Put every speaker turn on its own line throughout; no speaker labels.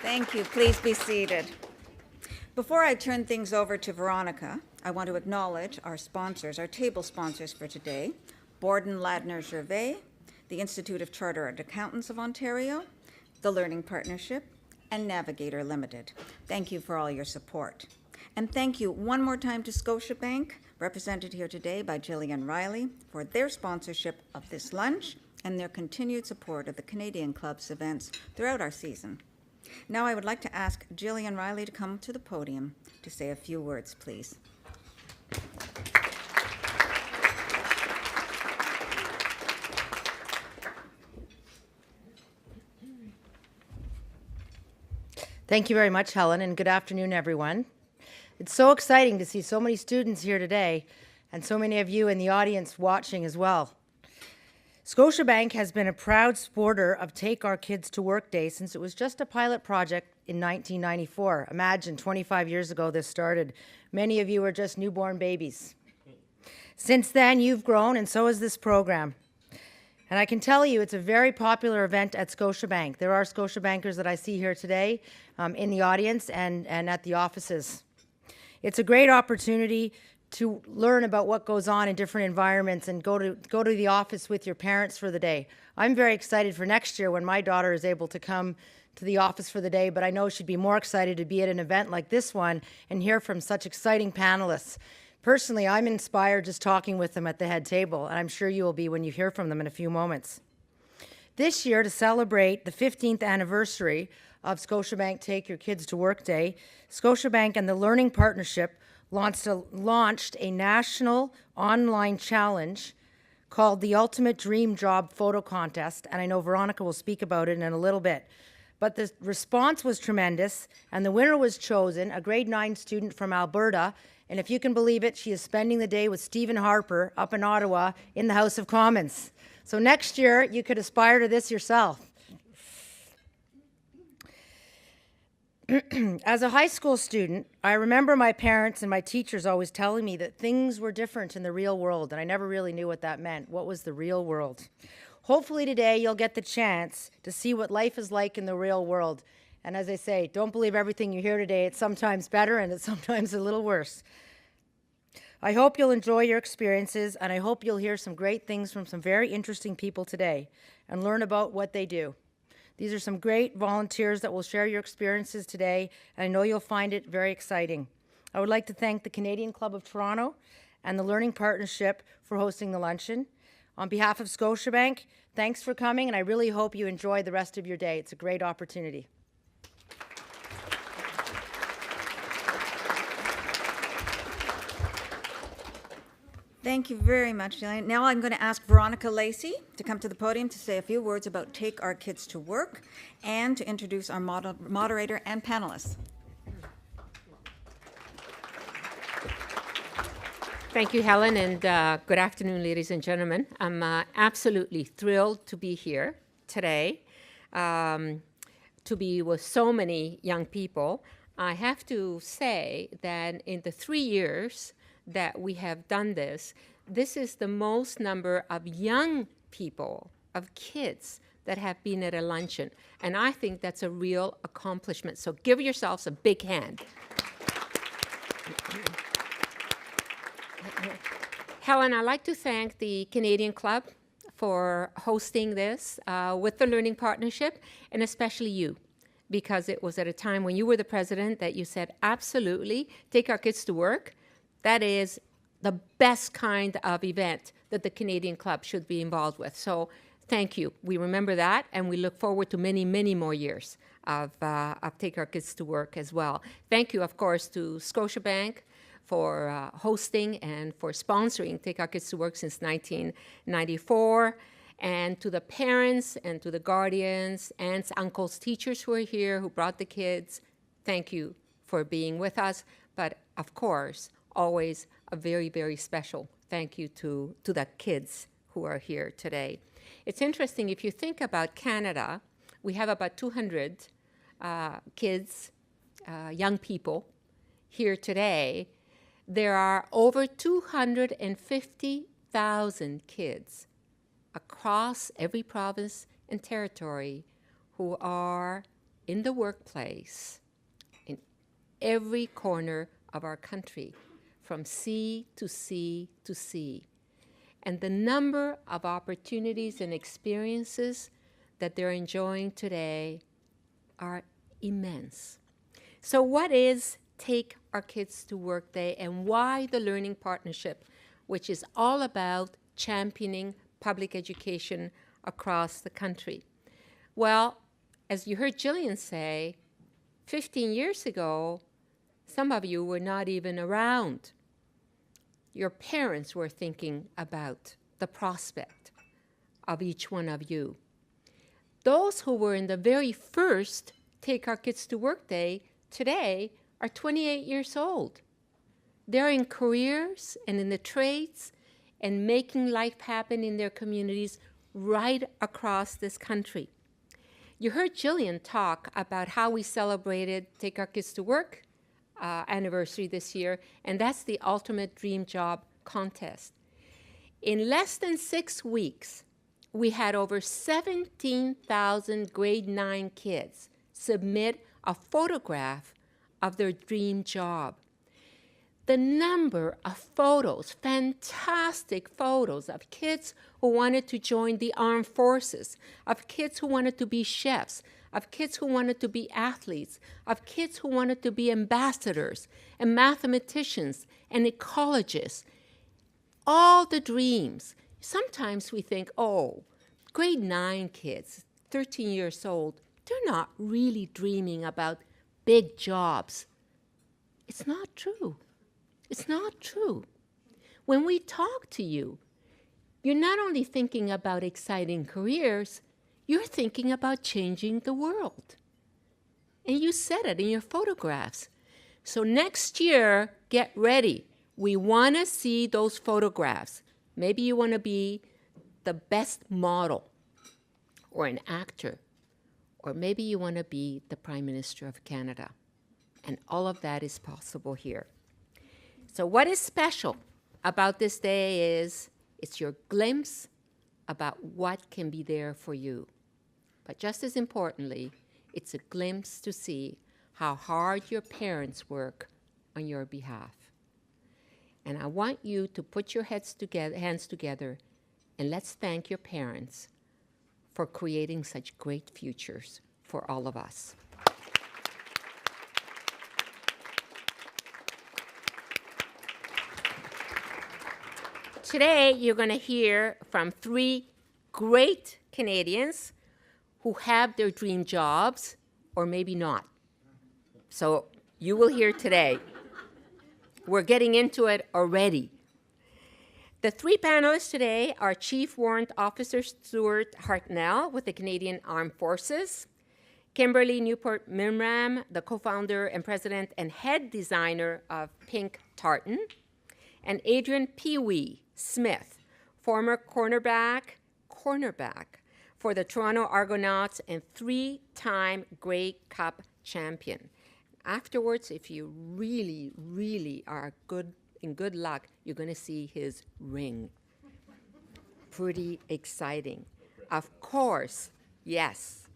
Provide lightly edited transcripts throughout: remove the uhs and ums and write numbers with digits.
Thank you. Please be seated. Before I turn things over to Veronica, I want to acknowledge our sponsors, our table sponsors for today, Borden Ladner Gervais, the Institute of Chartered Accountants of Ontario, the Learning Partnership, and Navigator Limited. Thank you for all your support. And thank you one more time to Scotiabank, represented here today by Gillian Riley, for their sponsorship of this lunch and their continued support of the Canadian Club's events throughout our season. Now I would like to ask Gillian Riley to come to the podium to say a few words, please.
Thank you very much, Helen, and good afternoon, everyone. It's so exciting to see so many students here today and so many of you in the audience watching as well. Scotiabank has been a proud supporter of Take Our Kids to Work Day since it was just a pilot project in 1994. Imagine 25 years ago this started. Many of you were just newborn babies. Since then, you've grown, and so has this program. And I can tell you it's a very popular event at Scotiabank. There are Scotiabankers that I see here today in the audience and at the offices. It's a great opportunity to learn about what goes on in different environments and go to the office with your parents for the day. I'm very excited for next year when my daughter is able to come to the office for the day, but I know she'd be more excited to be at an event like this one and hear from such exciting panelists. Personally, I'm inspired just talking with them at the head table, and I'm sure you will be when you hear from them in a few moments. This year, to celebrate the 15th anniversary of Scotiabank Take Your Kids to Work Day, Scotiabank and the Learning Partnership launched a national online challenge called the Ultimate Dream Job Photo Contest, and I know Veronica will speak about it in a little bit. But the response was tremendous, and the winner was chosen, a grade 9 student from Alberta, and if you can believe it, she is spending the day with Stephen Harper up in Ottawa in the House of Commons. So next year, you could aspire to this yourself. As a high school student, I remember my parents and my teachers always telling me that things were different in the real world, and I never really knew what that meant. What was the real world? Hopefully today you'll get the chance to see what life is like in the real world. And as I say, don't believe everything you hear today. It's sometimes better and it's sometimes a little worse. I hope you'll enjoy your experiences, and I hope you'll hear some great things from some very interesting people today and learn about what they do. These are some great volunteers that will share your experiences today, and I know you'll find it very exciting. I would like to thank the Canadian Club of Toronto and the Learning Partnership for hosting the luncheon. On behalf of Scotiabank, thanks for coming, and I really hope you enjoy the rest of your day. It's a great opportunity.
Thank you very much, Gillian. Now I'm going to ask Veronica Lacey to come to the podium to say a few words about Take Our Kids to Work and to introduce our moderator and panelists.
Thank you, Helen, and good afternoon, ladies and gentlemen. I'm absolutely thrilled to be here today, to be with so many young people. I have to say that in the 3 years that we have done this, this is the most number of young people, of kids, that have been at a luncheon. And I think that's a real accomplishment. So give yourselves a big hand. Helen, I'd like to thank the Canadian Club for hosting this with the Learning Partnership, and especially you, because it was at a time when you were the president that you said, absolutely, take our kids to work. That is the best kind of event that the Canadian Club should be involved with. So thank you. We remember that, and we look forward to many, many more years of Take Our Kids to Work as well. Thank you, of course, to Scotiabank for hosting and for sponsoring Take Our Kids to Work since 1994, and to the parents and to the guardians, aunts, uncles, teachers who are here, who brought the kids. Thank you for being with us. But of course, always a very, very special thank you to the kids who are here today. It's interesting, if you think about Canada, we have about 200 kids, young people here today. There are over 250,000 kids across every province and territory who are in the workplace, in every corner of our country, from sea to sea to sea. And the number of opportunities and experiences that they're enjoying today are immense. So what is Take Our Kids to Work Day, and why the Learning Partnership, which is all about championing public education across the country? Well, as you heard Jillian say, 15 years ago, some of you were not even around. Your parents were thinking about the prospect of each one of you. Those who were in the very first Take Our Kids to Work Day today are 28 years old. They're in careers and in the trades and making life happen in their communities right across this country. You heard Jillian talk about how we celebrated Take Our Kids to Work anniversary this year, and that's the Ultimate Dream Job Contest. In less than 6 weeks, we had over 17,000 grade 9 kids submit a photograph of their dream job. The number of photos, fantastic photos of kids who wanted to join the armed forces, of kids who wanted to be chefs, of kids who wanted to be athletes, of kids who wanted to be ambassadors and mathematicians and ecologists. All the dreams. Sometimes we think, oh, grade 9 kids, 13 years old, they're not really dreaming about big jobs. It's not true. It's not true. When we talk to you, you're not only thinking about exciting careers, you're thinking about changing the world. And you said it in your photographs. So next year, get ready. We want to see those photographs. Maybe you want to be the best model or an actor, or maybe you want to be the Prime Minister of Canada. And all of that is possible here. So what is special about this day is it's your glimpse about what can be there for you. But just as importantly, it's a glimpse to see how hard your parents work on your behalf. And I want you to put your hands together, and let's thank your parents for creating such great futures for all of us. Today, you're going to hear from 3 great Canadians who have their dream jobs, or maybe not. So you will hear today. We're getting into it already. The 3 panelists today are Chief Warrant Officer Stuart Hartnell with the Canadian Armed Forces, Kimberly Newport-Mimran, the co-founder and president and head designer of Pink Tartan, and Adrian Pee-wee Smith, former cornerback for the Toronto Argonauts and 3-time Grey Cup champion. Afterwards, if you really, really are in good luck, you're going to see his ring. Pretty exciting. Of course, yes.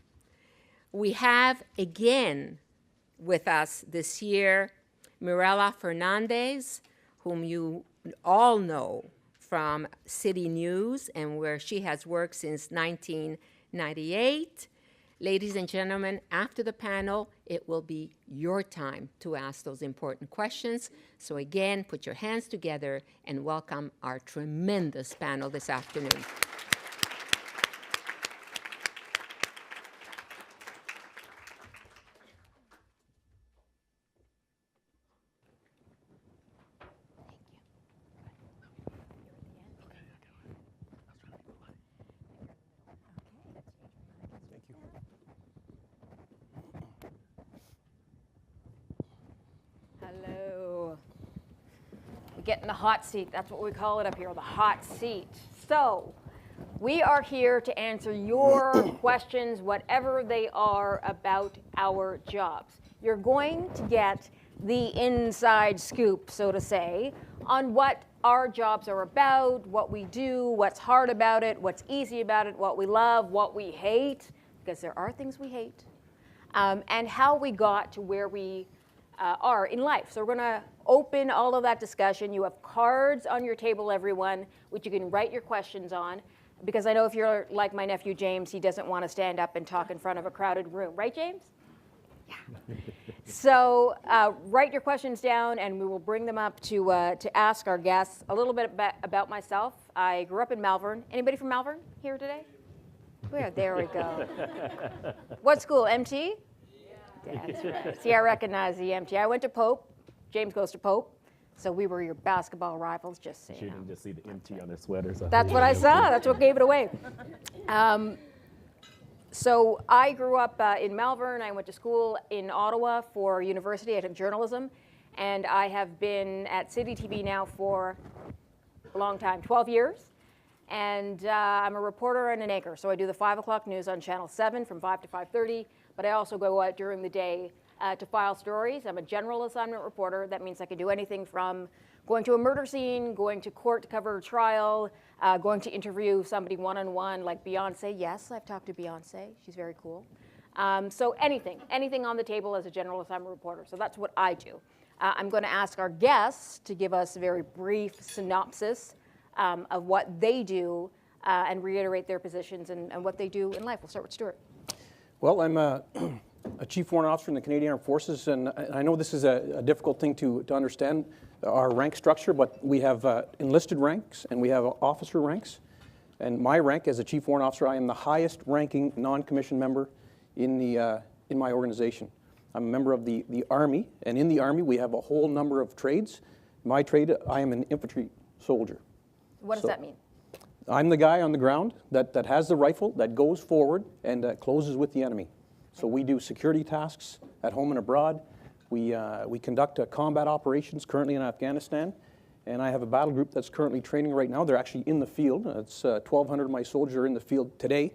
We have again with us this year Mirella Fernandez, whom you all know from City News and where she has worked since 1998. Ladies and gentlemen, after the panel, it will be your time to ask those important questions. So again, put your hands together and welcome our tremendous panel this afternoon.
Hello. We get in the hot seat. That's what we call it up here, the hot seat. So we are here to answer your questions, whatever they are, about our jobs. You're going to get the inside scoop, so to say, on what our jobs are about, what we do, what's hard about it, what's easy about it, what we love, what we hate, because there are things we hate. and how we got to where we are in life. So we're going to open all of that discussion. You have cards on your table, everyone, which you can write your questions on, because I know if you're like my nephew James, he doesn't want to stand up and talk in front of a crowded room. Right, James? Yeah. So write your questions down, and we will bring them up to ask our guests a little bit about myself. I grew up in Malvern. Anybody from Malvern here today? Where? There we go. What school? MT? That's right. See, I recognize the MT. I went to Pope. James goes to Pope. So we were your basketball rivals, just so you know.
You didn't just see the MT on their sweaters.
That's what I saw. That's what gave it away. So I grew up in Malvern. I went to school in Ottawa for university. I took journalism. And I have been at City TV now for a long time, 12 years. And I'm a reporter and an anchor. So I do the 5 o'clock news on Channel 7 from 5 to 5:30. But I also go out during the day to file stories. I'm a general assignment reporter. That means I can do anything from going to a murder scene, going to court to cover a trial, going to interview somebody one-on-one like Beyonce. Yes, I've talked to Beyonce. She's very cool. So anything on the table as a general assignment reporter. So that's what I do. I'm going to ask our guests to give us a very brief synopsis of what they do and reiterate their positions and what they do in life. We'll start with Stuart.
Well, I'm a Chief Warrant Officer in the Canadian Armed Forces, and I know this is a difficult thing to understand, our rank structure, but we have enlisted ranks and we have officer ranks. And my rank as a Chief Warrant Officer, I am the highest ranking non-commissioned member in my organization. I'm a member of the Army, and in the Army we have a whole number of trades. My trade, I am an infantry soldier.
What does that mean?
I'm the guy on the ground that has the rifle, that goes forward and closes with the enemy. So we do security tasks at home and abroad. We conduct combat operations currently in Afghanistan. And I have a battle group that's currently training right now. They're actually in the field. It's 1,200 of my soldiers are in the field today.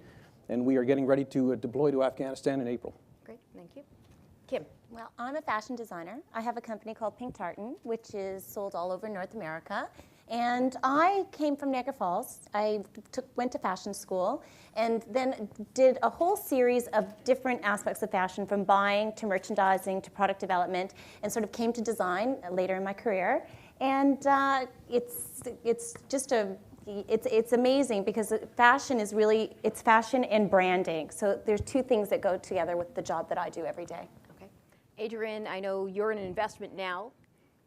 And we are getting ready to deploy to Afghanistan in April.
Great, thank you. Kim.
Well, I'm a fashion designer. I have a company called Pink Tartan, which is sold all over North America. And I came from Niagara Falls. I went to fashion school and then did a whole series of different aspects of fashion, from buying to merchandising to product development, and sort of came to design later in my career. And it's amazing because fashion is really, it's fashion and branding. So there's two things that go together with the job that I do every day.
Okay. Adrian, I know you're in investment now.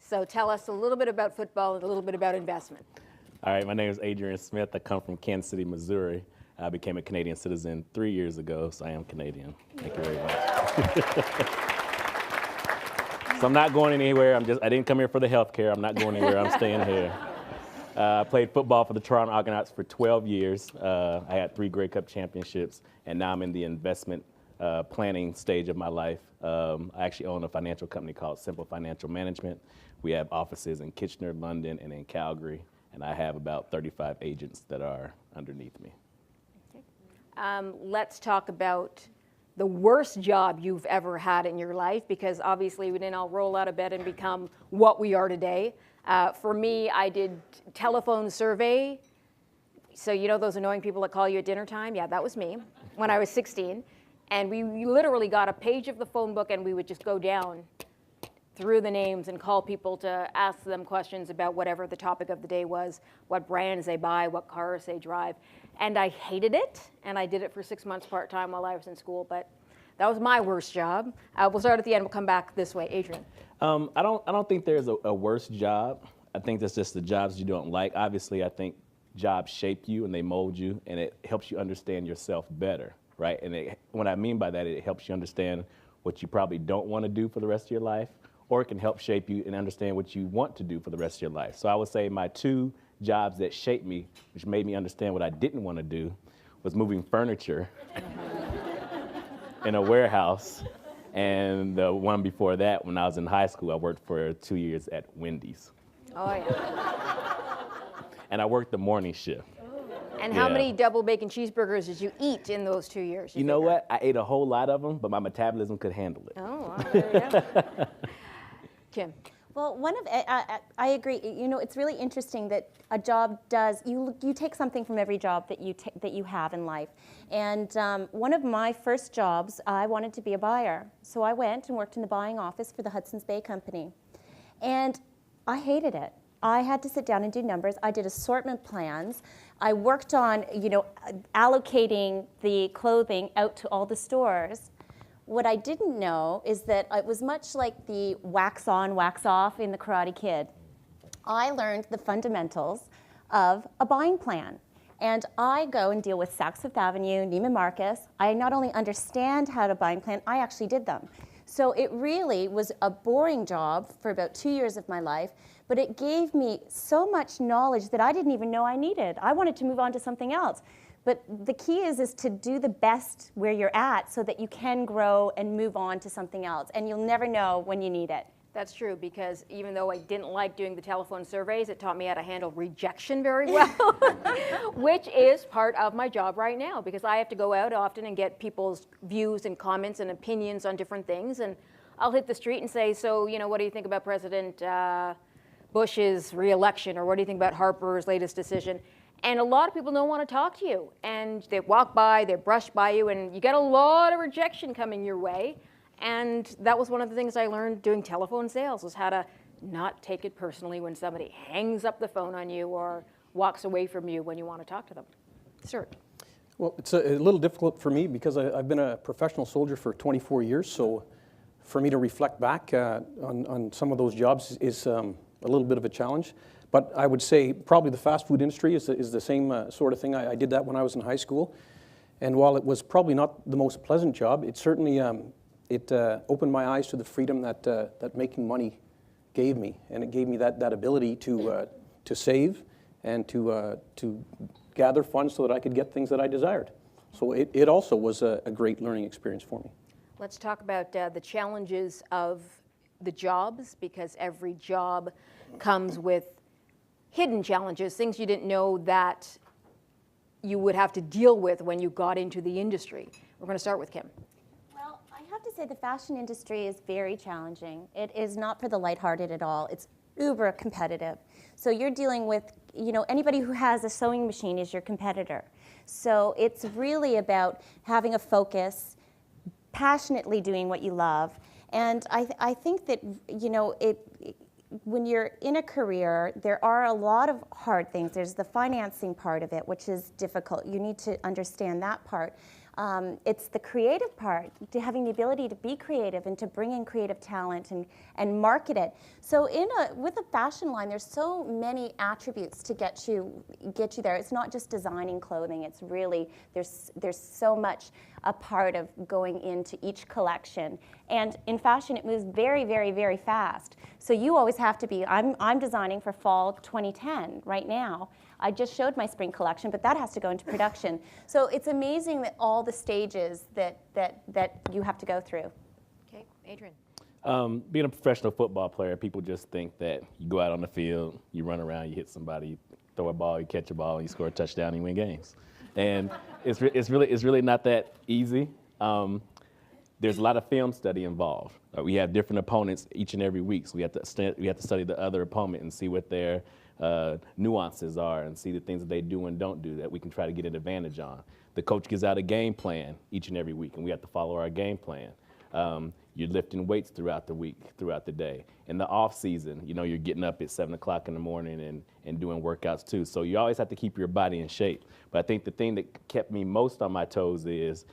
So tell us a little bit about football and a little bit about investment.
All right, my name is Adrian Smith. I come from Kansas City, Missouri. I became a Canadian citizen 3 years ago, so I am Canadian. Thank you very much. So I'm not going anywhere. I didn't come here for the health care. I'm not going anywhere. I'm staying here. I played football for the Toronto Argonauts for 12 years. I had 3 Grey Cup championships, and now I'm in the investment planning stage of my life. I actually own a financial company called Simple Financial Management. We have offices in Kitchener, London, and in Calgary, and I have about 35 agents that are underneath me.
Okay. Let's talk about the worst job you've ever had in your life, because obviously we didn't all roll out of bed and become what we are today. For me, I did telephone survey. So you know those annoying people that call you at dinner time? Yeah, that was me when I was 16. And we literally got a page of the phone book, and we would just go down through the names and call people to ask them questions about whatever the topic of the day was, what brands they buy, what cars they drive. And I hated it, and I did it for 6 months part-time while I was in school, but that was my worst job. We'll start at the end. We'll come back this way. Adrian.
I don't think there's a worse job. I think that's just the jobs you don't like. Obviously, I think jobs shape you and they mold you, and it helps you understand yourself better, right? And what I mean by that, it helps you understand what you probably don't want to do for the rest of your life, or it can help shape you and understand what you want to do for the rest of your life. So I would say my 2 jobs that shaped me, which made me understand what I didn't want to do, was moving furniture in a warehouse. And the one before that, when I was in high school, I worked for 2 years at Wendy's.
Oh, yeah.
And I worked the morning shift.
And how many double bacon cheeseburgers did you eat in those 2 years?
You know what? I ate a whole lot of them, but my metabolism could handle it.
Oh, wow, there we go. Kim.
Well, I agree. You know, it's really interesting that a job does, you take something from every job that you have in life. And one of my first jobs, I wanted to be a buyer. So I went and worked in the buying office for the Hudson's Bay Company. And I hated it. I had to sit down and do numbers. I did assortment plans. I worked on, you know, allocating the clothing out to all the stores. What I didn't know is that it was much like the wax on, wax off in the Karate Kid. I learned the fundamentals of a buying plan. And I go and deal with Saks Fifth Avenue, Neiman Marcus. I not only understand how to buying plan, I actually did them. So it really was a boring job for about 2 years of my life, but it gave me so much knowledge that I didn't even know I needed. I wanted to move on to something else. But the key is to do the best where you're at so that you can grow and move on to something else. And you'll never know when you need it.
That's true, because even though I didn't like doing the telephone surveys, it taught me how to handle rejection very well, which is part of my job right now, because I have to go out often and get people's views and comments and opinions on different things. And I'll hit the street and say, so, you know, what do you think about President Bush's re-election, or what do you think about Harper's latest decision? And a lot of people don't want to talk to you. And they walk by, they brush by you, and you get a lot of rejection coming your way. And that was one of the things I learned doing telephone sales, was how to not take it personally when somebody hangs up the phone on you or walks away from you when you want to talk to them. Sir.
Well, it's a little difficult for me because I've been a professional soldier for 24 years. So for me to reflect back on some of those jobs is a little bit of a challenge. But I would say probably the fast food industry is the same sort of thing. I did that when I was in high school. And while it was probably not the most pleasant job, it certainly opened my eyes to the freedom that making money gave me. And it gave me that ability to save and to gather funds so that I could get things that I desired. So it also was a great learning experience for me.
Let's talk about the challenges of the jobs, because every job comes with hidden challenges, things you didn't know that you would have to deal with when you got into the industry. We're going to start with Kim.
Well, I have to say the fashion industry is very challenging. It is not for the lighthearted at all. It's uber competitive. So you're dealing with, you know, anybody who has a sewing machine is your competitor. So it's really about having a focus, passionately doing what you love. And I think that, you know, when you're in a career, there are a lot of hard things. There's the financing part of it, which is difficult. You need to understand that part. It's the creative part, to having the ability to be creative and to bring in creative talent and market it. So with a fashion line, there's so many attributes to get you there. It's not just designing clothing. It's really, there's so much a part of going into each collection. And in fashion, it moves very, very, very fast. So you always have to be, I'm designing for fall 2010 right now. I just showed my spring collection, but that has to go into production. So it's amazing that all the stages that you have to go through.
Okay, Adrian.
Being a professional football player, people just think that you go out on the field, you run around, you hit somebody, you throw a ball, you catch a ball, you score a touchdown, and you win games. And it's really not that easy. There's a lot of film study involved. We have different opponents each and every week, so we have to study the other opponent and see what their nuances are and see the things that they do and don't do that we can try to get an advantage on. The coach gives out a game plan each and every week, and we have to follow our game plan. You're lifting weights throughout the week, throughout the day. In the off season, you know, you're getting up at 7 o'clock in the morning and doing workouts too. So you always have to keep your body in shape. But I think the thing that kept me most on my toes is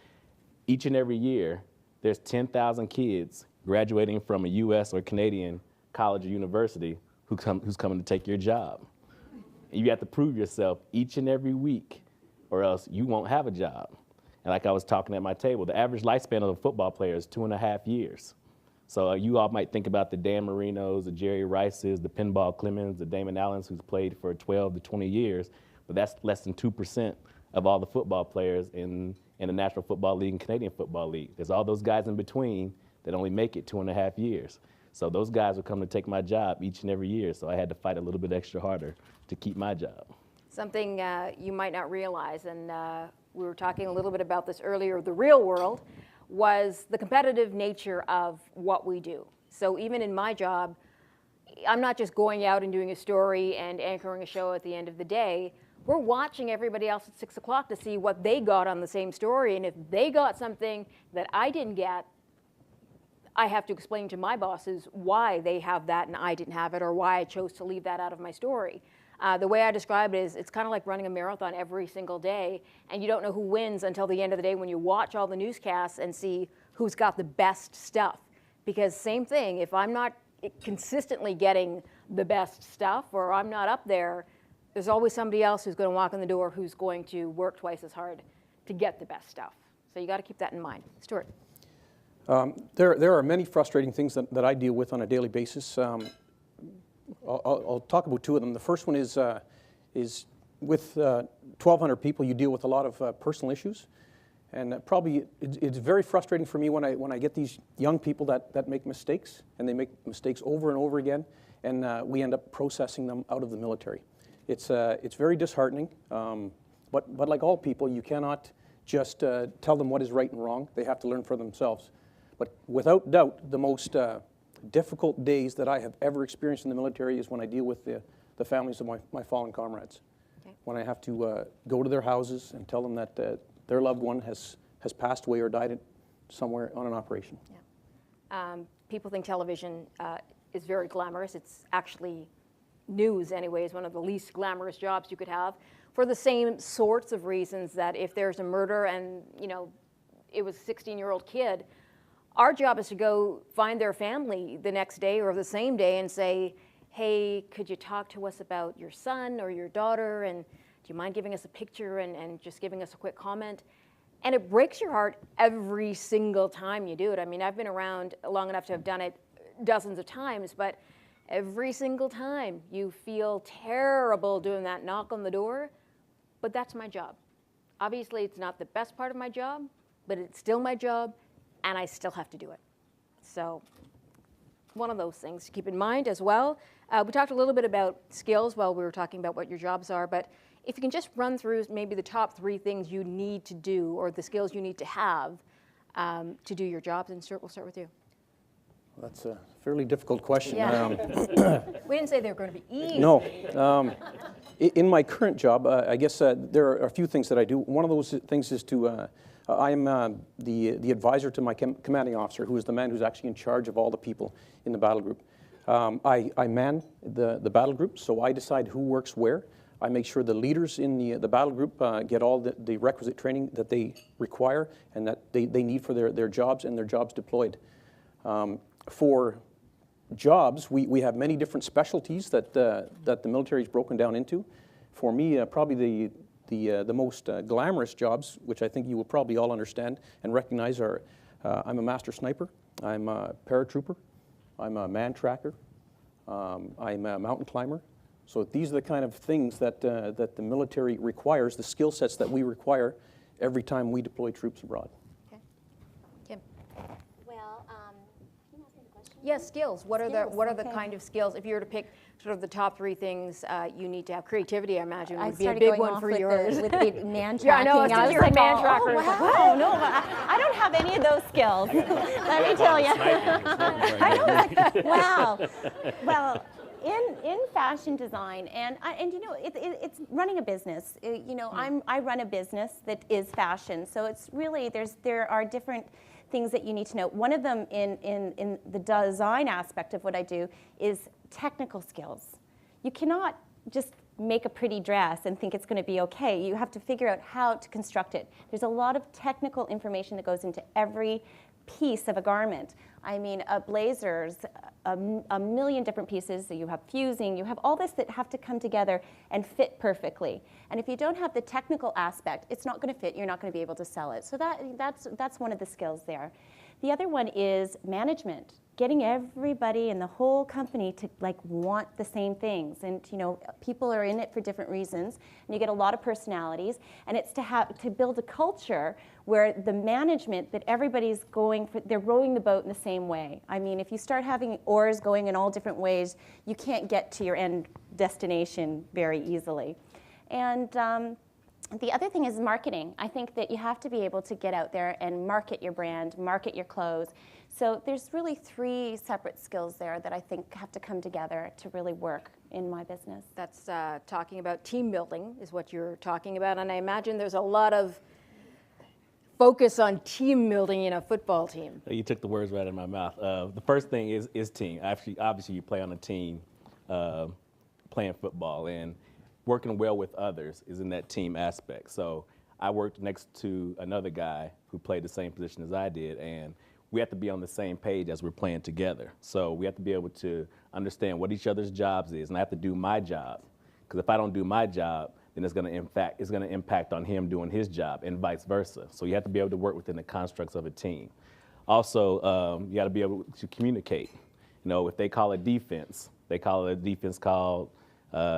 each and every year, there's 10,000 kids graduating from a U.S. or Canadian college or university who's coming to take your job. And you have to prove yourself each and every week, or else you won't have a job. And like I was talking at my table, the average lifespan of a football player is 2.5 years. So you all might think about the Dan Marinos, the Jerry Rices, the Pinball Clemens, the Damon Allens, who's played for 12 to 20 years, but that's less than 2% of all the football players in the National Football League and Canadian Football League. There's all those guys in between that only make it 2.5 years. So those guys will come to take my job each and every year, so I had to fight a little bit extra harder to keep my job.
Something you might not realize, and we were talking a little bit about this earlier, the real world was the competitive nature of what we do. So even in my job, I'm not just going out and doing a story and anchoring a show at the end of the day. We're watching everybody else at 6 o'clock to see what they got on the same story. And if they got something that I didn't get, I have to explain to my bosses why they have that and I didn't have it, or why I chose to leave that out of my story. The way I describe it is it's kind of like running a marathon every single day, and you don't know who wins until the end of the day when you watch all the newscasts and see who's got the best stuff. Because same thing, if I'm not consistently getting the best stuff, or I'm not up there, there's always somebody else who's going to walk in the door who's going to work twice as hard to get the best stuff. So you got to keep that in mind. Stuart.
There are many frustrating things that I deal with on a daily basis. I'll talk about two of them. The first one is with 1,200 people, you deal with a lot of personal issues. And probably it's very frustrating for me when I get these young people that make mistakes, and they make mistakes over and over again, and we end up processing them out of the military. It's very disheartening, but like all people, you cannot just tell them what is right and wrong. They have to learn for themselves. But without doubt, the most difficult days that I have ever experienced in the military is when I deal with the families of my fallen comrades. Okay. When I have to go to their houses and tell them that their loved one has passed away or died somewhere on an operation.
Yeah. People think television is very glamorous. It's actually news anyway, is one of the least glamorous jobs you could have, for the same sorts of reasons that if there's a murder and it was a 16-year-old kid, our job is to go find their family the next day or the same day and say, hey, could you talk to us about your son or your daughter, and do you mind giving us a picture and just giving us a quick comment? And it breaks your heart every single time you do it. I mean, I've been around long enough to have done it dozens of times, but every single time you feel terrible doing that knock on the door, but that's my job. Obviously, it's not the best part of my job, but it's still my job, and I still have to do it. So one of those things to keep in mind as well. We talked a little bit about skills while we were talking about what your jobs are, but if you can just run through maybe the top 3 things you need to do, or the skills you need to have to do your jobs, and Stuart, we'll start with you.
Well, that's a fairly difficult question.
Yeah. We didn't say they were going to be easy.
No. In my current job, I guess there are a few things that I do. One of those things is to, I'm the advisor to my commanding officer, who is the man who's actually in charge of all the people in the battle group. I man the battle group, so I decide who works where. I make sure the leaders in the battle group get all the requisite training that they require and that they need for their jobs and their jobs deployed. For jobs, we have many different specialties that the military is broken down into. For me, probably the most glamorous jobs, which I think you will probably all understand and recognize, are I'm a master sniper, I'm a paratrooper, I'm a man tracker, I'm a mountain climber. So these are the kind of things that the military requires, the skill sets that we require every time we deploy troops abroad.
Okay. Kim.
Well, can you ask me the question?
Yes, skills. What are the kind of skills? If you were to pick sort of the top 3 things you need to have, creativity, I imagine, would be a big one for yours.
With the man tracking.
Yeah, I know. It's just your man tracker.
Oh, wow. No, I don't have any of those skills. Let me tell you. Wow. Well, in fashion design, and it's running a business. I run a business that is fashion, so it's really there are different things that you need to know. One of them in the design aspect of what I do is technical skills. You cannot just make a pretty dress and think it's going to be okay. You have to figure out how to construct it. There's a lot of technical information that goes into every piece of a garment. I mean, blazers, a million different pieces. So you have fusing, you have all this that have to come together and fit perfectly. And if you don't have the technical aspect, it's not going to fit. You're not going to be able to sell it. So that's one of the skills there. The other one is management. Getting everybody in the whole company to want the same things, and people are in it for different reasons, and you get a lot of personalities, and it's to build a culture where the management, that everybody's they're rowing the boat in the same way. I mean, if you start having oars going in all different ways, you can't get to your end destination very easily. And the other thing is marketing. I think that you have to be able to get out there and market your brand, market your clothes. So there's really 3 separate skills there that I think have to come together to really work in my business.
That's talking about team building is what you're talking about. And I imagine there's a lot of focus on team building in a football team.
You took the words right out of my mouth. The first thing is team. Obviously, you play on a team playing football, and working well with others is in that team aspect. So I worked next to another guy who played the same position as I did, and we have to be on the same page as we're playing together. So we have to be able to understand what each other's jobs is, and I have to do my job. Because if I don't do my job, then it's going to impact on him doing his job, and vice versa. So you have to be able to work within the constructs of a team. Also, you got to be able to communicate. You know, if they call it defense, they call it a defense called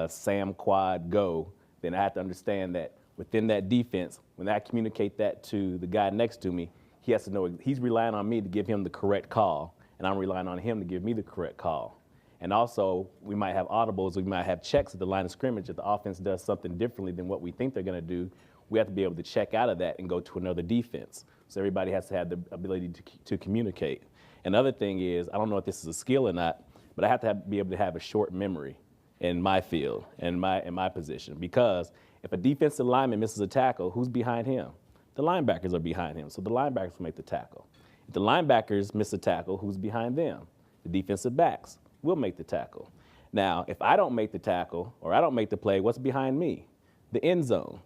Sam Quad Go, then I have to understand that within that defense, when I communicate that to the guy next to me, he has to know he's relying on me to give him the correct call, and I'm relying on him to give me the correct call. And also, we might have audibles, we might have checks at the line of scrimmage. If the offense does something differently than what we think they're going to do, we have to be able to check out of that and go to another defense. So everybody has to have the ability to communicate. Another thing is, I don't know if this is a skill or not, but I have to be able to have a short memory in my field, in my position. Because if a defensive lineman misses a tackle, who's behind him? The linebackers are behind him, so the linebackers will make the tackle. If the linebackers miss a tackle, who's behind them? The defensive backs will make the tackle. Now, if I don't make the tackle or I don't make the play, what's behind me? The end zone.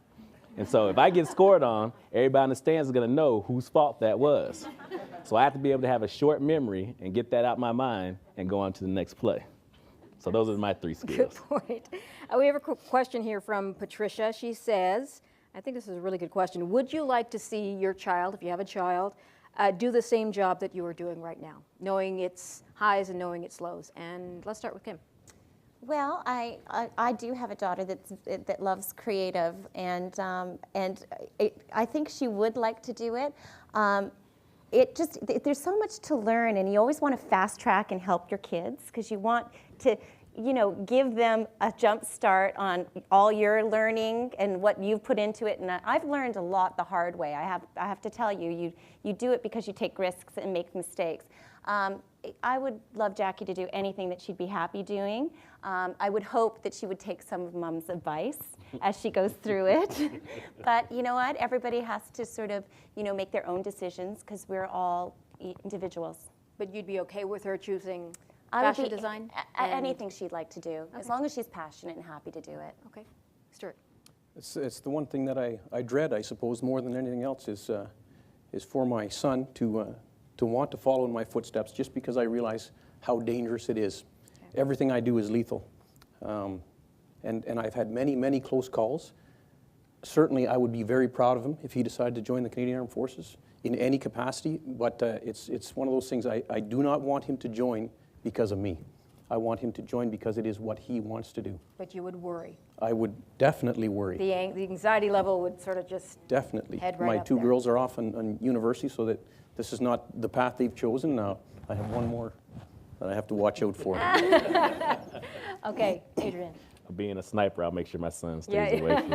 And so if I get scored on, everybody in the stands is going to know whose fault that was. So I have to be able to have a short memory and get that out my mind and go on to the next play. So those are my 3 skills.
Good point. We have a question here from Patricia. She says, I think this is a really good question. Would you like to see your child, if you have a child, do the same job that you are doing right now, knowing its highs and knowing its lows? And let's start with Kim.
Well, I do have a daughter that loves creative, and I think she would like to do it. There's so much to learn, and you always want to fast track and help your kids because you want to, give them a jump start on all your learning and what you've put into it. And I've learned a lot the hard way. I have to tell you, you do it because you take risks and make mistakes. I would love Jackie to do anything that she'd be happy doing. I would hope that she would take some of Mom's advice as she goes through it. But you know what? Everybody has to sort of, make their own decisions because we're all individuals.
But you'd be okay with her choosing
I would
fashion
be
design?
Anything she'd like to do,
Okay.
as long as she's passionate and happy to do it.
Okay. Stuart.
It's the one thing that I dread, I suppose, more than anything else is for my son to want to follow in my footsteps just because I realize how dangerous it is. Okay. Everything I do is lethal. And I've had many, many close calls. Certainly, I would be very proud of him if he decided to join the Canadian Armed Forces in any capacity, but it's one of those things I do not want him to join because of me. I want him to join because it is what he wants to do.
But you would worry.
I would definitely worry.
The anxiety level would sort of just
Definitely.
head right
My
up
2
there.
girls are off on university, so that this is not the path they've chosen. Now I have one more that I have to watch out for.
Okay, Adrian.
Being a sniper, I'll make sure my son stays
Yeah.
away from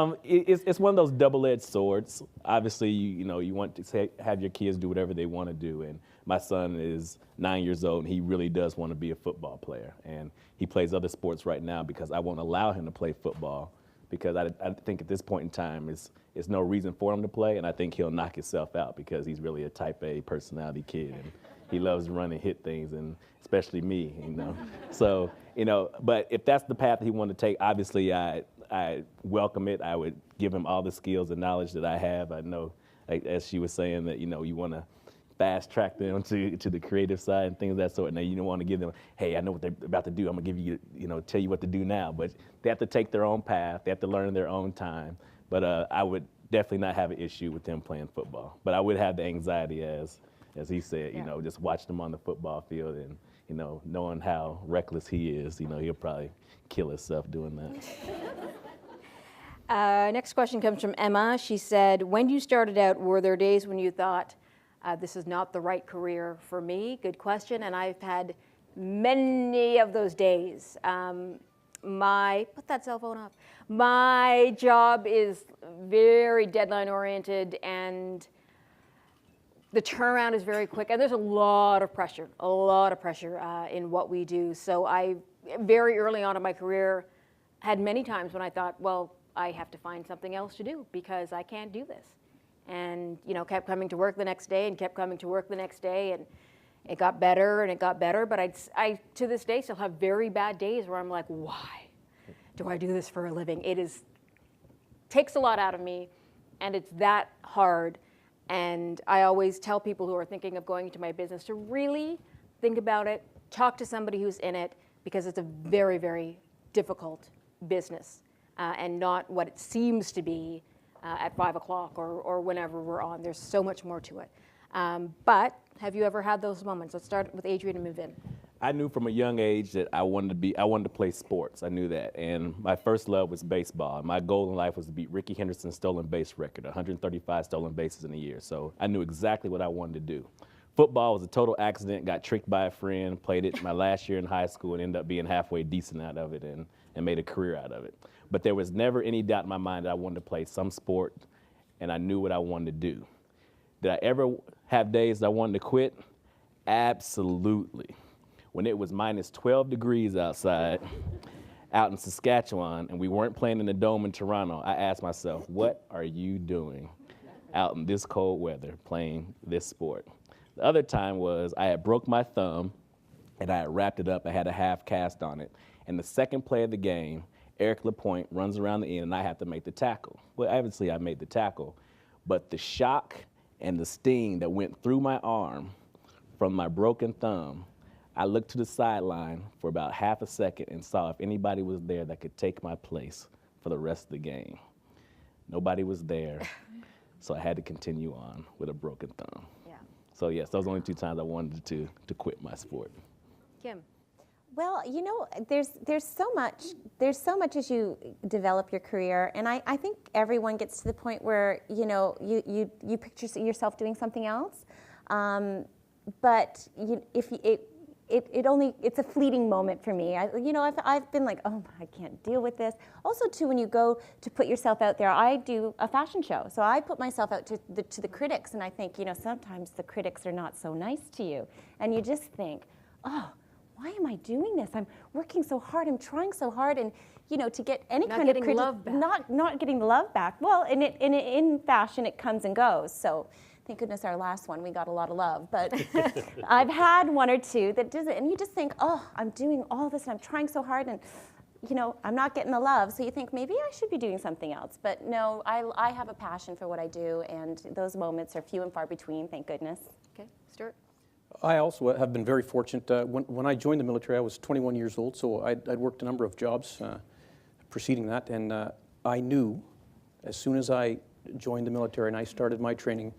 me. It's one of those double-edged swords. Obviously, you want to have your kids do whatever they want to do, and my son is 9 years old, and he really does want to be a football player, and he plays other sports right now because I won't allow him to play football because I think at this point in time is no reason for him to play, and I think he'll knock himself out because he's really a type A personality kid, and he loves to run and hit things, and especially me, So, but if that's the path he wanted to take, obviously I welcome it. I would give him all the skills and knowledge that I have. I know, like, as she was saying, that, you want to fast track them to the creative side and things of that sort. Now, you don't want to give them, hey, I know what they're about to do. I'm going to give you, tell you what to do now. But they have to take their own path. They have to learn in their own time. But I would definitely not have an issue with them playing football. But I would have the anxiety, as he said, just watching them on the football field and, knowing how reckless he is, he'll probably kill himself doing that.
Next question comes from Emma. She said, when you started out, were there days when you thought, this is not the right career for me? Good question, and I've had many of those days. Put that cell phone off. My job is very deadline oriented, and the turnaround is very quick, and there's a lot of pressure in what we do. So I, very early on in my career, had many times when I thought, well, I have to find something else to do because I can't do this. And, you know, kept coming to work the next day and kept coming to work the next day, and it got better and it got better. But I to this day, still have very bad days where I'm like, why do I do this for a living? Takes a lot out of me, and it's that hard. And I always tell people who are thinking of going into my business to really think about it, talk to somebody who's in it, because it's a very, very difficult business and not what it seems to be at 5 o'clock or whenever we're on. There's so much more to it. But have you ever had those moments? Let's start with Adrian and move in.
I knew from a young age that I wanted to play sports. I knew that. And my first love was baseball. My goal in life was to beat Ricky Henderson's stolen base record, 135 stolen bases in a year. So I knew exactly what I wanted to do. Football was a total accident, got tricked by a friend, played it my last year in high school and ended up being halfway decent out of it and made a career out of it. But there was never any doubt in my mind that I wanted to play some sport, and I knew what I wanted to do. Did I ever have days that I wanted to quit? Absolutely. When it was minus 12 degrees outside, out in Saskatchewan, and we weren't playing in the Dome in Toronto, I asked myself, what are you doing out in this cold weather playing this sport? The other time was I had broke my thumb, and I had wrapped it up. I had a half cast on it. And the second play of the game, Eric Lapointe runs around the end, and I have to make the tackle. Well, obviously, I made the tackle, but the shock and the sting that went through my arm from my broken thumb, I looked to the sideline for about half a second and saw if anybody was there that could take my place for the rest of the game. Nobody was there, so I had to continue on with a broken thumb.
Yeah.
So yes, those are the only 2 times I wanted to quit my sport.
Kim.
Well, you know, there's so much as you develop your career, and I think everyone gets to the point where, you know, you picture yourself doing something else, but it's a fleeting moment for me. I've been like, oh, I can't deal with this. Also, too, when you go to put yourself out there, I do a fashion show, so I put myself out to the critics, and I think, you know, sometimes the critics are not so nice to you, and you just think, oh, why am I doing this? I'm working so hard. I'm trying so hard, and you know, to get any kind of not getting the love back. Well, in fashion, it comes and goes. So, thank goodness our last one we got a lot of love. But I've had 1 or 2 that does it, and you just think, oh, I'm doing all this, and I'm trying so hard, and you know, I'm not getting the love. So you think maybe I should be doing something else. But no, I have a passion for what I do, and those moments are few and far between. Thank goodness.
Okay, Stuart.
I also have been very fortunate. When I joined the military, I was 21 years old, so I'd worked a number of jobs preceding that, and I knew as soon as I joined the military and I started my training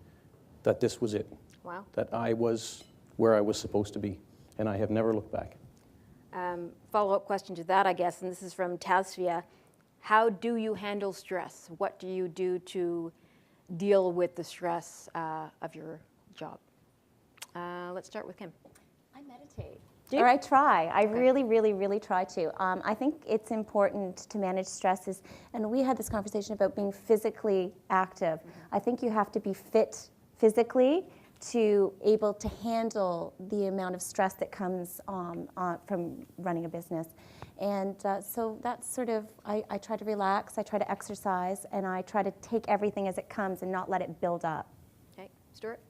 that this was it.
Wow.
That I was where I was supposed to be, and I have never looked back.
Follow-up question to that, I guess, and this is from Tasvia. How do you handle stress? What do you do to deal with the stress of your job? Let's start with Kim.
I meditate. Or I try. I really, really, really try to. I think it's important to manage stresses, and we had this conversation about being physically active. I think you have to be fit physically to able to handle the amount of stress that comes from running a business. And so that's sort of, I try to relax, I try to exercise, and I try to take everything as it comes and not let it build up.
Okay, Stuart?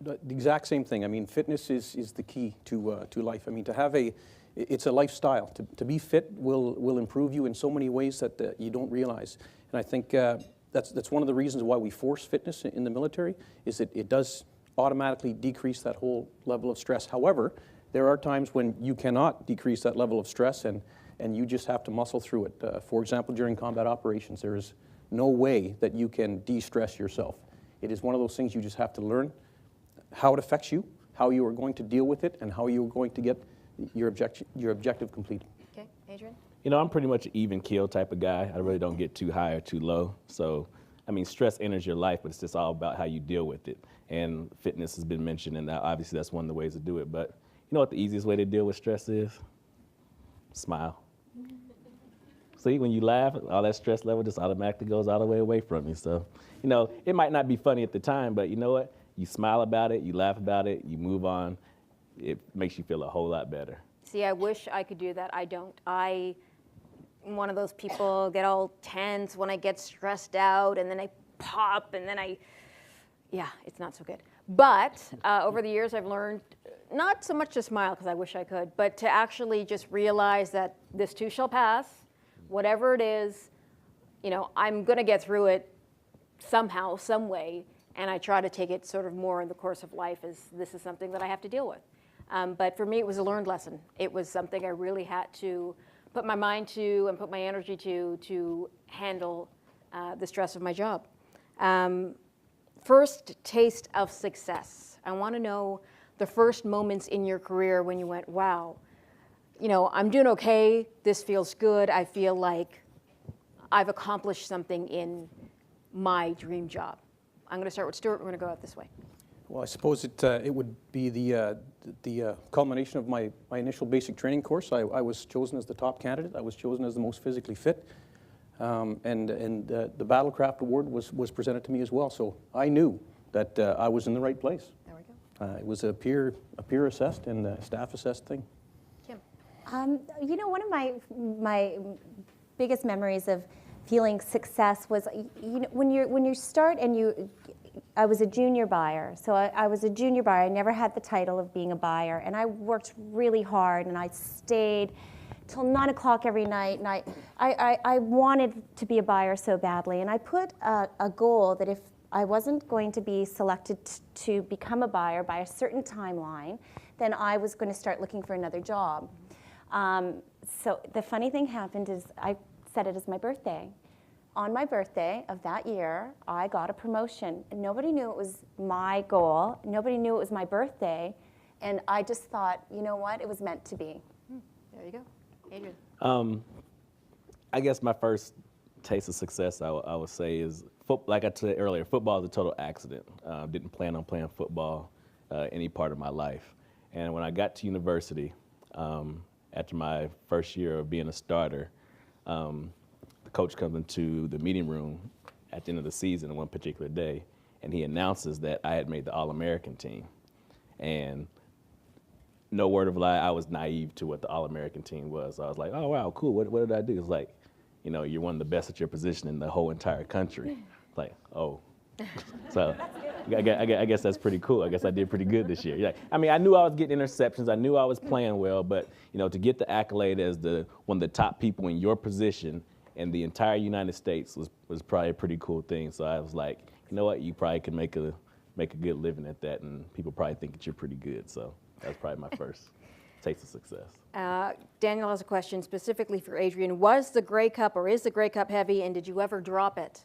The exact same thing. I mean, fitness is the key to life. I mean, it's a lifestyle. To be fit will improve you in so many ways that you don't realize. And I think that's one of the reasons why we force fitness in the military, is that it does automatically decrease that whole level of stress. However, there are times when you cannot decrease that level of stress, and you just have to muscle through it. For example, during combat operations, there is no way that you can de-stress yourself. It is one of those things you just have to learn how it affects you, how you are going to deal with it, and how you are going to get your objective completed.
Okay, Adrian?
You know, I'm pretty much an even keel type of guy. I really don't get too high or too low. So, I mean, stress enters your life, but it's just all about how you deal with it. And fitness has been mentioned, and obviously that's one of the ways to do it. But you know what the easiest way to deal with stress is? Smile. See, when you laugh, all that stress level just automatically goes all the way away from you. So, you know, it might not be funny at the time, but you know what? you smile about it, you laugh about it, you move on. It makes you feel a whole lot better.
See, I wish I could do that. I don't. I'm one of those people get all tense when I get stressed out, and then I pop, and then yeah, it's not so good. But over the years, I've learned not so much to smile, because I wish I could, but to actually just realize that this too shall pass. Whatever it is, you know, I'm going to get through it somehow, some way, and I try to take it sort of more in the course of life as this is something that I have to deal with. But for me, it was a learned lesson. It was something I really had to put my mind to and put my energy to handle the stress of my job. First taste of success. I want to know the first moments in your career when you went, wow, you know, I'm doing okay. This feels good. I feel like I've accomplished something in my dream job. I'm going to start with Stuart. We're going to go out this way.
Well, I suppose it would be the culmination of my initial basic training course. I was chosen as the top candidate. I was chosen as the most physically fit. And the Battlecraft Award was presented to me as well. So I knew that I was in the right place.
There we go.
It was a peer assessed and a staff assessed thing.
Kim.
You know, one of my biggest memories of feeling success was, you know, when you start and I was a junior buyer. So I was a junior buyer. I never had the title of being a buyer, and I worked really hard, and I stayed till 9 o'clock every night, and I wanted to be a buyer so badly, and I put a goal that if I wasn't going to be selected to become a buyer by a certain timeline, then I was going to start looking for another job. So the funny thing happened is I set it as my birthday. On my birthday of that year, I got a promotion. Nobody knew it was my goal. Nobody knew it was my birthday, and I just thought, you know what, it was meant to be.
There you go. Adrian.
I guess my first taste of success, I would say, is, like I said earlier, football is a total accident. Didn't plan on playing football any part of my life. And when I got to university, after my first year of being a starter, the coach comes into the meeting room at the end of the season on one particular day, and he announces that I had made the All-American team. And no word of a lie, I was naive to what the All-American team was. So I was like, oh, wow, cool. What did I do? It's like, you know, you're one of the best at your position in the whole entire country. It's like, oh. So I guess that's pretty cool. I guess I did pretty good this year. Yeah. I mean, I knew I was getting interceptions. I knew I was playing well. But, you know, to get the accolade as one of the top people in your position in the entire United States was probably a pretty cool thing. So I was like, you know what? You probably could make a good living at that, and people probably think that you're pretty good. So that's probably my first taste of success.
Daniel has a question specifically for Adrian. Was the Grey Cup, or is the Grey Cup heavy, and did you ever drop it?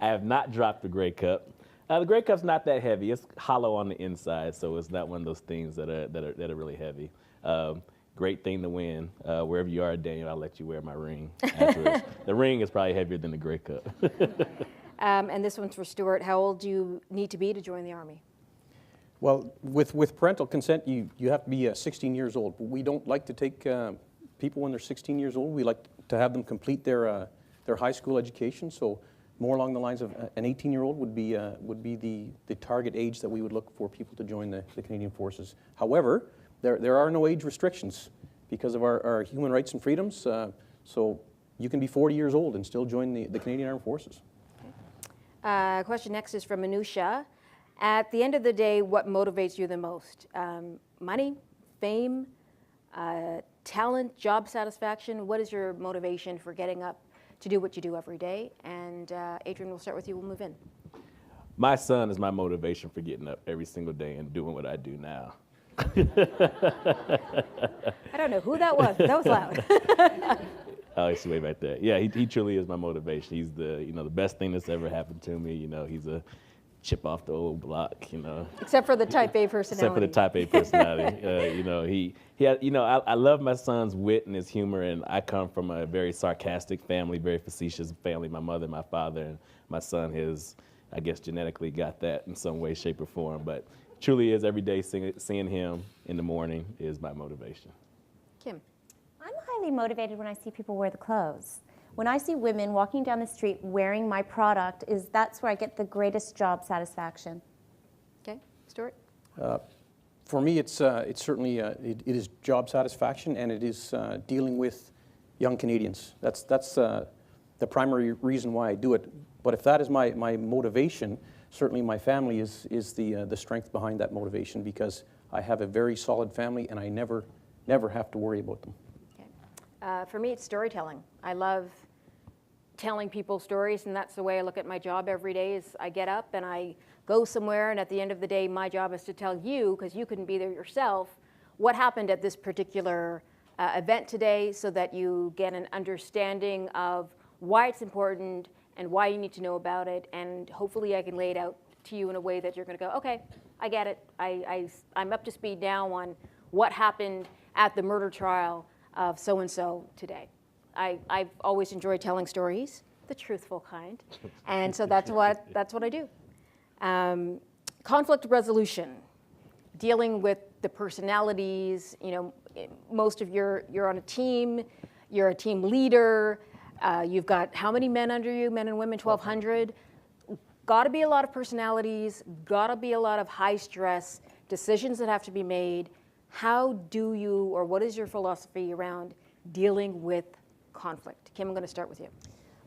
I have not dropped the Grey Cup. The Grey Cup's not that heavy. It's hollow on the inside, so it's not one of those things that are really heavy. Great thing to win. Wherever you are, Daniel, I'll let you wear my ring afterwards. The ring is probably heavier than the Grey Cup.
And this one's for Stuart. How old do you need to be to join the Army?
Well, with parental consent, you have to be 16 years old. But we don't like to take people when they're 16 years old. We like to have them complete their high school education. So more along the lines of an 18-year-old would be the target age that we would look for people to join the Canadian Forces. However, there are no age restrictions because of our human rights and freedoms. So you can be 40 years old and still join the Canadian Armed Forces.
Question next is from Manusha. At the end of the day, what motivates you the most? Money, fame, talent, job satisfaction? What is your motivation for getting up to do what you do every day? And Adrian, we'll start with you. We'll move in.
My son is my motivation for getting up every single day and doing what I do now.
I don't know who that was, but that was loud.
Oh, he's way back there. Yeah, he truly is my motivation. He's the best thing that's ever happened to me. You know, he's a chip off the old block. You know.
Except for the Type A personality.
Except for the Type A personality. You know, he had. You know, I love my son's wit and his humor, and I come from a very sarcastic family, very facetious family. My mother, my father, and my son has, I guess, genetically got that in some way, shape, or form. But truly is every day seeing him in the morning is my motivation.
Kim.
I'm highly motivated when I see people wear the clothes. when I see women walking down the street wearing my product, that's where I get the greatest job satisfaction.
Okay, Stuart?
For me, it's certainly it is job satisfaction, and it is dealing with young Canadians. That's the primary reason why I do it. But if that is my motivation, certainly my family is the strength behind that motivation, because I have a very solid family, and I never have to worry about them.
Okay. For me, it's storytelling. I love telling people stories, and that's the way I look at my job every day. Is I get up and I go somewhere, and at the end of the day, my job is to tell you, because you couldn't be there yourself, what happened at this particular event today, so that you get an understanding of why it's important and why you need to know about it, and hopefully I can lay it out to you in a way that you're going to go, okay, I get it. I'm up to speed now on what happened at the murder trial of so-and-so today. I've always enjoyed telling stories, the truthful kind, and so that's what I do. Conflict resolution, dealing with the personalities. You know, most of you're on a team, you're a team leader. You've got how many men under you, men and women, 1,200? Got to be a lot of personalities, got to be a lot of high stress, decisions that have to be made. How do you, or what is your philosophy around dealing with conflict? Kim, I'm going to start with you.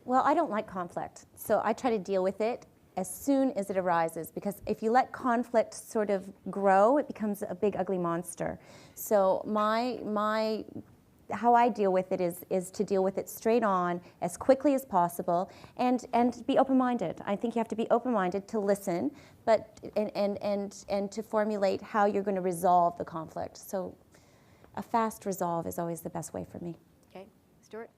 Well, I don't like conflict, so I try to deal with it as soon as it arises, because if you let conflict sort of grow, it becomes a big ugly monster. So how I deal with it is to deal with it straight on, as quickly as possible, and be open-minded. I think you have to be open-minded to listen, but and to formulate how you're going to resolve the conflict. So a fast resolve is always the best way for me.
Okay, Stuart?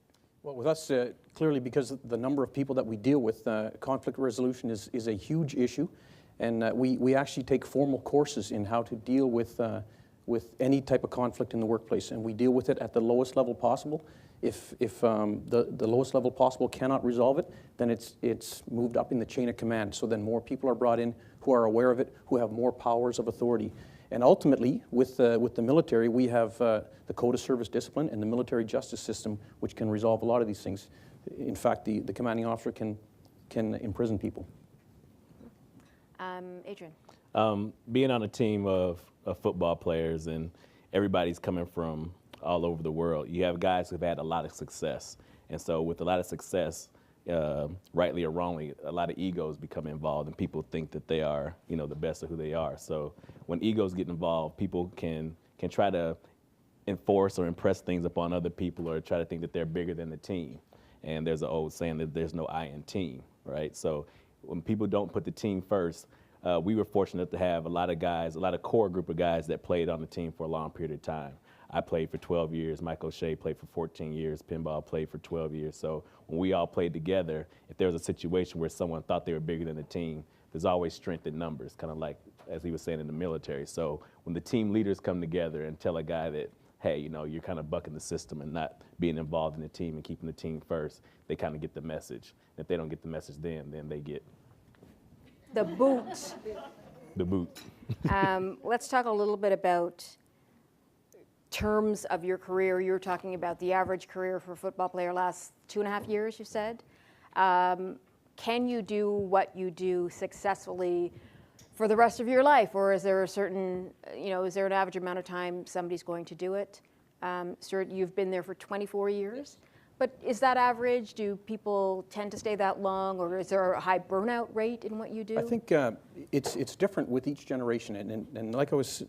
Well, with us, clearly, because of the number of people that we deal with, conflict resolution is a huge issue, and we actually take formal courses in how to deal with any type of conflict in the workplace, and we deal with it at the lowest level possible. If the lowest level possible cannot resolve it, then it's moved up in the chain of command. So then more people are brought in who are aware of it, who have more powers of authority. And ultimately, with the military, we have the Code of Service Discipline and the military justice system, which can resolve a lot of these things. In fact, the commanding officer can imprison people.
Adrian?
Being on a team of football players, and everybody's coming from all over the world, you have guys who've had a lot of success. And so with a lot of success, rightly or wrongly, a lot of egos become involved, and people think that they are, the best of who they are. So when egos get involved, people can try to enforce or impress things upon other people, or try to think that they're bigger than the team. And there's an old saying that there's no I in team, right? So when people don't put the team first, we were fortunate to have a lot of guys, a lot of core group of guys that played on the team for a long period of time. I played for 12 years. Mike O'Shea played for 14 years. Pinball played for 12 years. So when we all played together, if there was a situation where someone thought they were bigger than the team, there's always strength in numbers, kind of like, as he was saying, in the military. So when the team leaders come together and tell a guy that, hey, you're kind of bucking the system and not being involved in the team and keeping the team first, they kind of get the message. If they don't get the message then they get
The boot.
the boot.
Let's talk a little bit about terms of your career. You were talking about the average career for a football player lasts 2.5 years, you said. Can you do what you do successfully for the rest of your life, or is there a certain, is there an average amount of time somebody's going to do it? Stuart, you've been there for 24 years. But is that average? Do people tend to stay that long, or is there a high burnout rate in what you do?
I think it's different with each generation, and like I was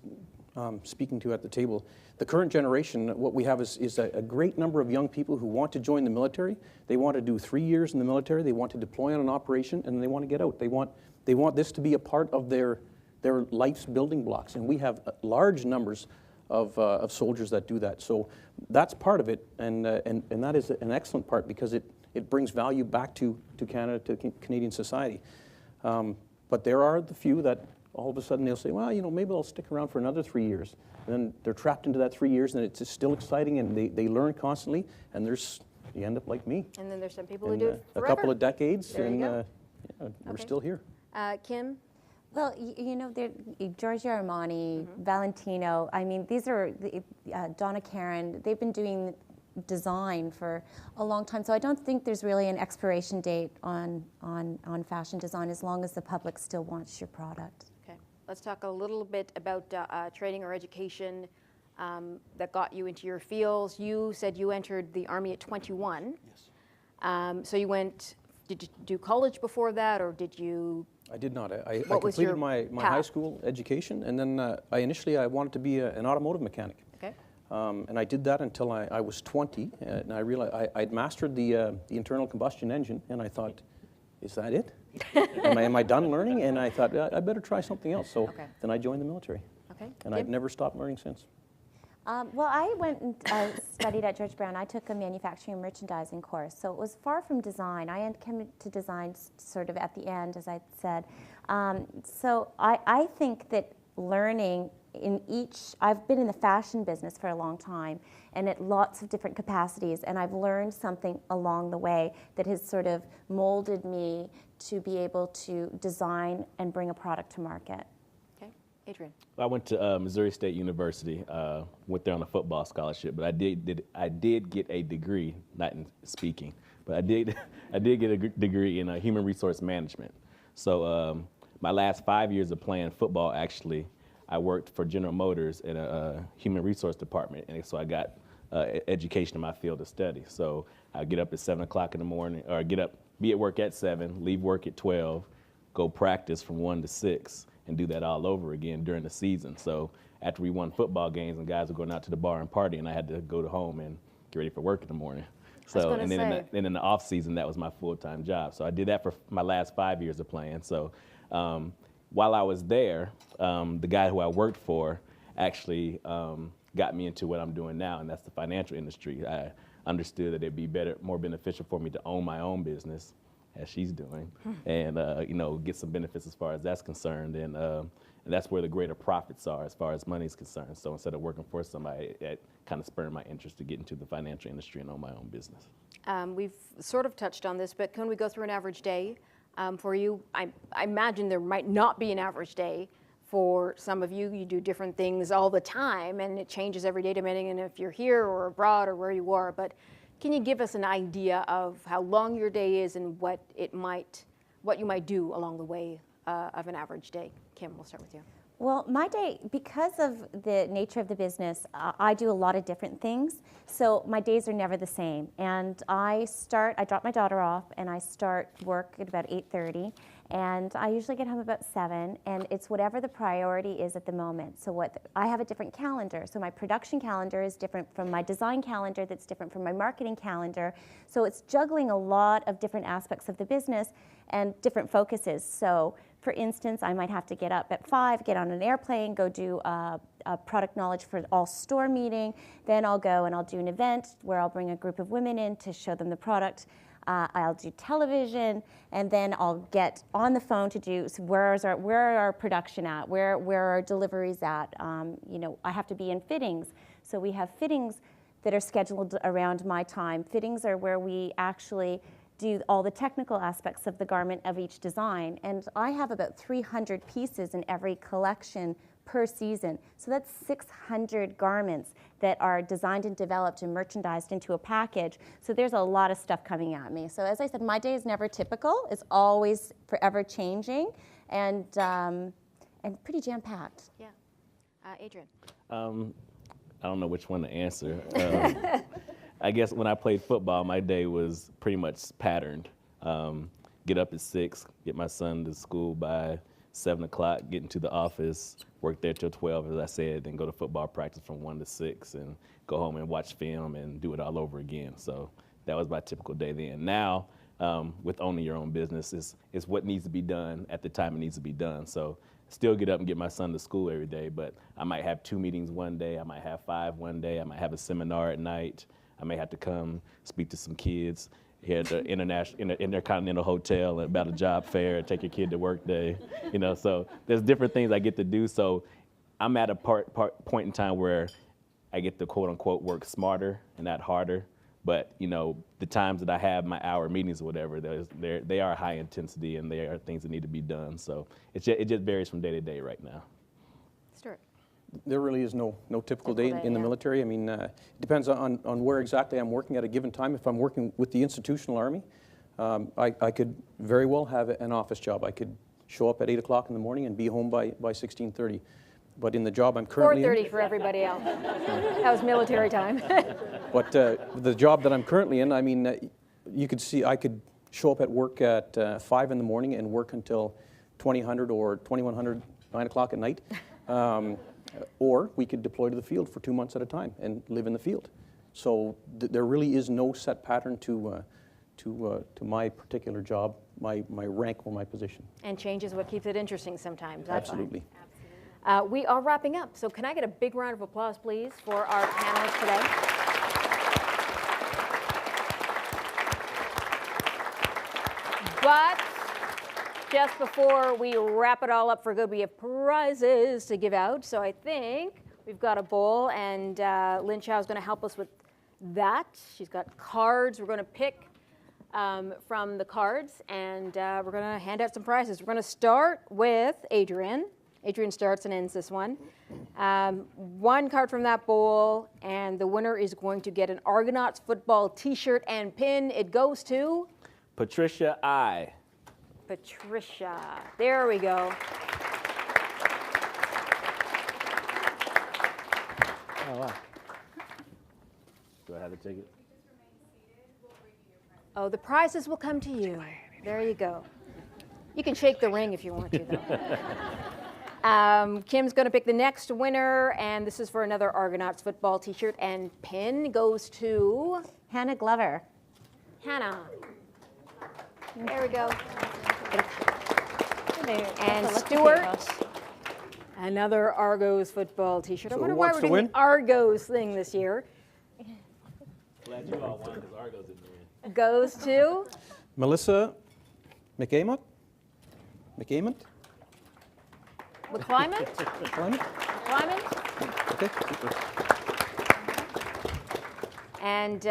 speaking to at the table, the current generation, what we have is a great number of young people who want to join the military. They want to do 3 years in the military. They want to deploy on an operation, and they want to get out. They want this to be a part of their life's building blocks, and we have large numbers of soldiers that do that. So that's part of it, and that is an excellent part, because it brings value back to Canada, to Canadian society. But there are the few that all of a sudden they'll say, well, maybe I'll stick around for another 3 years. And then they're trapped into that 3 years, and it's still exciting, and they learn constantly, and you end up like me.
And then there's some people who do it forever.
A couple of decades,
there
and we're still here.
Kim?
Well, Giorgio Armani, Valentino, I mean, these are Donna Karan, they've been doing design for a long time. So I don't think there's really an expiration date on fashion design as long as the public still wants your product.
Okay, let's talk a little bit about training or education that got you into your fields. You said you entered the Army at 21.
Yes.
So you went, did you do college before that, or did you?
I did not. I
What was your
completed my
path?
high school education, and then I wanted to be an automotive mechanic.
Okay.
And I did that until I was 20, and I realized I'd mastered the internal combustion engine, and I thought, is that it? am I done learning? And I thought, I better try something else. So then I joined the military.
Okay.
And I've never stopped learning since.
Well, I went and studied at George Brown. I took a manufacturing and merchandising course, so it was far from design. I came to design sort of at the end, as I said. So I think that learning I've been in the fashion business for a long time, and at lots of different capacities, and I've learned something along the way that has sort of molded me to be able to design and bring a product to market.
Okay, Adrian.
I went to Missouri State University, went there on a football scholarship, but I did get a degree, not in speaking, but I did get a degree in human resource management. So my last 5 years of playing football, actually, I worked for General Motors in a human resource department, and so I got education in my field of study. So I get up at 7 o'clock in the morning, or be at work at 7, leave work at 12, go practice from 1 to 6, and do that all over again during the season. So after we won football games and guys were going out to the bar and party, and I had to go home and get ready for work in the morning. So and then in the off season, that was my full-time job. So I did that for my last 5 years of playing. So while I was there, the guy who I worked for actually got me into what I'm doing now, and that's the financial industry. I understood that it'd be more beneficial for me to own my own business, as she's doing, and get some benefits as far as that's concerned, and that's where the greater profits are as far as money is concerned. So instead of working for somebody, it kind of spurred my interest to get into the financial industry and own my own business.
We've sort of touched on this, but can we go through an average day for you? I imagine there might not be an average day for some of you. You do different things all the time, and it changes every day depending on if you're here or abroad or where you are. But can you give us an idea of how long your day is and what you might do along the way of an average day? Kim, we'll start with you.
Well, my day, because of the nature of the business, I do a lot of different things. So my days are never the same. And I drop my daughter off, and I start work at about 8:30. And I usually get home about 7, and it's whatever the priority is at the moment. So I have a different calendar. So my production calendar is different from my design calendar, that's different from my marketing calendar. So it's juggling a lot of different aspects of the business and different focuses. So for instance, I might have to get up at 5, get on an airplane, go do a product knowledge for all store meeting. Then I'll go and I'll do an event where I'll bring a group of women in to show them the product. I'll do television, and then I'll get on the phone to do, so where are our production at? Where are our deliveries at? I have to be in fittings. So we have fittings that are scheduled around my time. Fittings are where we actually do all the technical aspects of the garment of each design. And I have about 300 pieces in every collection per season. So that's 600 garments that are designed and developed and merchandised into a package. So there's a lot of stuff coming at me. So as I said, my day is never typical. It's always forever changing and pretty jam-packed.
Yeah. Adrian.
I don't know which one to answer. I guess when I played football, my day was pretty much patterned. Get up at 6, get my son to school by 7 o'clock, get into the office, work there till 12, as I said, then go to football practice from 1 to 6 and go home and watch film and do it all over again. So that was my typical day then. Now, with owning your own business, is what needs to be done at the time it needs to be done. So still get up and get my son to school every day, but I might have 2 meetings one day, I might have 5 one day, I might have a seminar at night, I may have to come speak to some kids here at the Intercontinental Hotel about a job fair, take your kid to work day, so there's different things I get to do. So I'm at a point in time where I get to quote unquote work smarter and not harder. But the times that I have my hour meetings or whatever, they are high intensity and they are things that need to be done. So it just varies from day to day right now.
Stuart.
There really is no typical day in the military. I mean, it depends on where exactly I'm working at a given time. If I'm working with the institutional army, I could very well have an office job. I could show up at 8 o'clock in the morning and be home by 16:30. But in the job I'm currently
4:30 for everybody else. That was military time.
But the job that I'm currently in, I mean, you could see I could show up at work at 5 in the morning and work until 2000 or 2100, 9 o'clock at night. Or we could deploy to the field for 2 months at a time and live in the field. So there really is no set pattern to my particular job, my rank or my position.
And change is what keeps it interesting sometimes.
Absolutely.
We are wrapping up, so can I get a big round of applause, please, for our panelists today? But just before we wrap it all up for good, we have prizes to give out. So I think we've got a bowl, and Lynn Chow is going to help us with that. She's got cards. We're going to pick from the cards, and we're going to hand out some prizes. We're going to start with Adrian. Adrian starts and ends this one. One card from that bowl, and the winner is going to get an Argonauts football T-shirt and pin. It goes to
Patricia I.
Patricia. There we go.
Oh, wow. Do I have to take it?
Oh, the prizes will come to you. There you go. You can shake the ring if you want to, though. Kim's going to pick the next winner, and this is for another Argonauts football T-shirt and pin. Goes to
Hannah Glover.
Hannah. There we go. And
Look at
Stuart,
you.
another Argos football T-shirt. I
So
wonder
who
why
wants
we're
to
doing
win?
the Argos thing this year.
Glad you all won because Argos didn't win.
Goes to
Melissa McAmont? McAmont?
McClymond.
Climate?
McClymond.
Okay.
And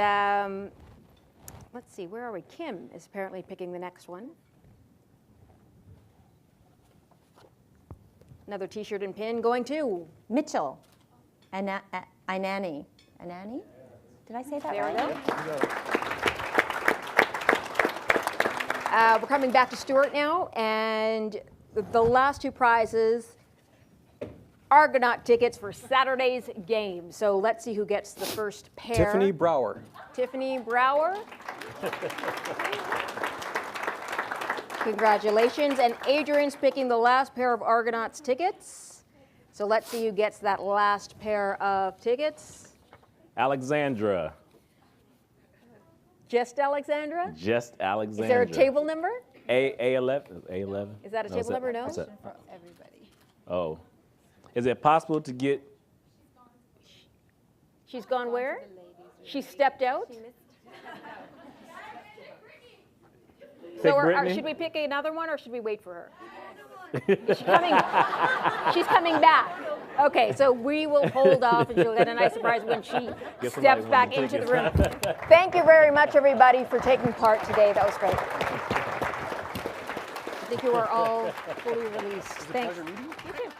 let's see, where are we? Kim is apparently picking the next one. Another T-shirt and pin going to
Mitchell. Inani. Inani? Did I say that
There we
right?
go. We're coming back to Stuart now, and the last two prizes, Argonaut tickets for Saturday's game. So let's see who gets the first pair.
Tiffany Brower.
Tiffany Brower. Congratulations. And Adrian's picking the last pair of Argonauts tickets. So let's see who gets that last pair of tickets.
Alexandra.
Just Alexandra?
Just Alexandra.
Is there a table number?
A11. A11.
Is that a table number? No?
what's that? Oh. Is it possible to get...
She's gone where? She stepped out?
Pick
So
Brittany?
should we pick another one, or should we wait for her? She's coming back. Okay, so we will hold off, and she'll get a nice surprise when she
Get
steps
somebody
back
one
into the
ticket.
room. Thank you very much, everybody, for taking part today. That was great. I think you are all fully released. Thanks. You too.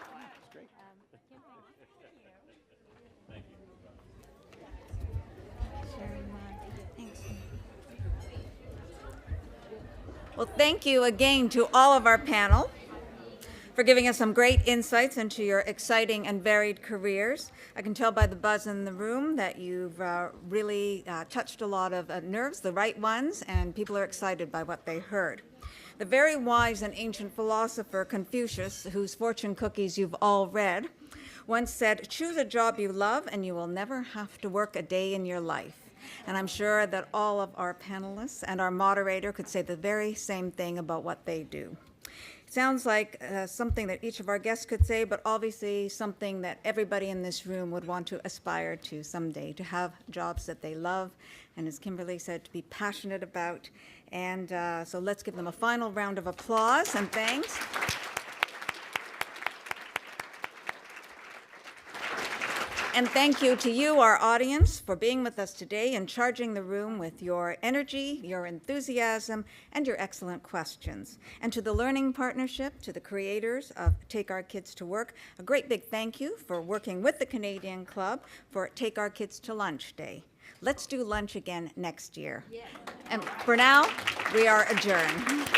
Well, thank you again to all of our panel for giving us some great insights into your exciting and varied careers. I can tell by the buzz in the room that you've really touched a lot of nerves, the right ones, and people are excited by what they heard. The very wise and ancient philosopher Confucius, whose fortune cookies you've all read, once said, "Choose a job you love and you will never have to work a day in your life." And I'm sure that all of our panelists and our moderator could say the very same thing about what they do. It sounds like something that each of our guests could say, but obviously something that everybody in this room would want to aspire to someday, to have jobs that they love, and as Kimberly said, to be passionate about. And so let's give them a final round of applause and thanks. And thank you to you, our audience, for being with us today and charging the room with your energy, your enthusiasm, and your excellent questions. And to the Learning Partnership, to the creators of Take Our Kids to Work, a great big thank you for working with the Canadian Club for Take Our Kids to Lunch Day. Let's do lunch again next year. And for now, we are adjourned.